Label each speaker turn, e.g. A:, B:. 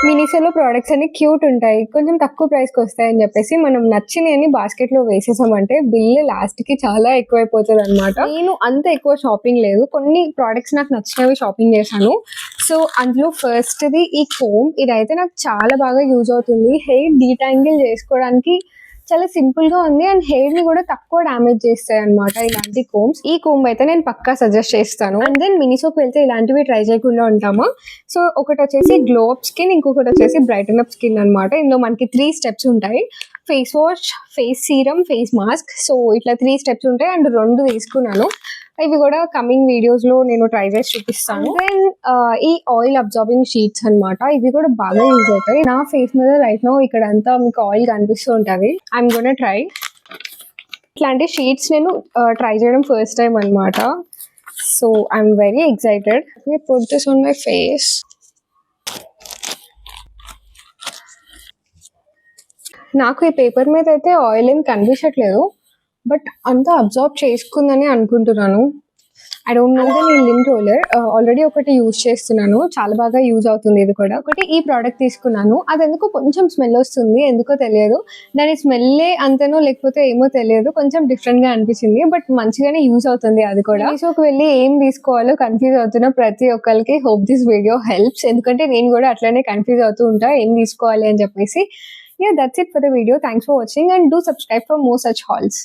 A: మినిసోలో products అన్ని cute ఉంటాయి. కొంచెం తక్కువ ప్రైస్‌కి వస్తాయని చెప్పేసి మనం నచ్చినయన్ని బాస్కెట్‌లో వేసేసామంటే బిల్ లాస్ట్‌కి చాలా ఎక్కువైపోతదనమాట. నేను అంత ఎక్కువ షాపింగ్ లేదు. కొన్ని ప్రొడక్ట్స్ నాకు నచ్చినవి షాపింగ్ చేశాను. సో, అందులో ఫస్ట్‌ది ఈ కోంబ్. ఇదైతే నాకు చాలా బాగా యూజ్ అవుతుంది. హెయిర్ డీటాంగిల్ చేసుకోవడానికి చాలా సింపుల్‌గా ఉంది. అండ్ హెయిర్‌ని కూడా తక్కువ డ్యామేజ్ చేస్తాయన్నమాట ఇలాంటి కోంబ్స్. ఈ కోంబ్ అయితే నేను పక్కా సజెస్ట్ చేస్తాను. అండ్ దెన్ మినిసోకి వెళ్తే ఇలాంటివి ట్రై చేయకుండా ఉంటామా? సో, ఒకటొచ్చేసి గ్లో అప్ స్కిన్, ఇంకొకటొచ్చేసి బ్రైటన్ అప్ స్కిన్ అనమాట. ఇందులో మనకి 3 స్టెప్స్ ఉంటాయి. Face wash, face serum, face mask. So, ఇట్లా 3 స్టెప్స్ ఉంటాయి. అండ్ 2 తీసుకున్నాను. ఇవి కూడా కమింగ్ వీడియోస్‌లో నేను ట్రై చేసి చూపిస్తాను. దెన్ ఈ ఆయిల్ అబ్జార్బింగ్ షీట్స్ అనమాట. ఇవి కూడా బాగా యూజ్ అవుతాయి. నా ఫేస్ మీద రైట్ నౌ ఇక్కడంతా మీకు ఆయిల్ కనిపిస్తూ ఉంటది. I'm gonna try. ఇట్లాంటి షీట్స్ నేను ట్రై చేయడం ఫస్ట్ టైం అనమాట. So, I'm very excited. Let me put this on my face. నాకు ఈ పేపర్ మీద అయితే ఆయిల్ ఏం కనిపించట్లేదు. బట్ అంతా అబ్జార్బ్ చేసుకుందని అనుకుంటున్నాను. I don't know. దెన్ ఈ లింట్ రోలర్ ఆల్రెడీ ఒకటి యూజ్ చేస్తున్నాను. చాలా బాగా యూజ్ అవుతుంది ఇది కూడా. ఒకటి ఈ ప్రోడక్ట్ తీసుకున్నాను. అదెందుకో కొంచెం స్మెల్ వస్తుంది. ఎందుకో తెలియదు. దాని స్మెల్లే అంతనో లేకపోతే ఏమో తెలియదు. కొంచెం డిఫరెంట్‌గా అనిపించింది. బట్ మంచిగానే యూజ్ అవుతుంది అది కూడా. మీషోకి వెళ్ళి ఏం తీసుకోవాలో కన్‌ఫ్యూజ్ అవుతున్న ప్రతి ఒక్కళ్ళకి హోప్ దిస్ వీడియో హెల్ప్స్. ఎందుకంటే నేను కూడా అట్లనే కన్‌ఫ్యూజ్ అవుతూ ఉంటా ఏం తీసుకోవాలి అని చెప్పేసి. Yeah, that's it for the video. Thanks for watching and do subscribe for more such hauls.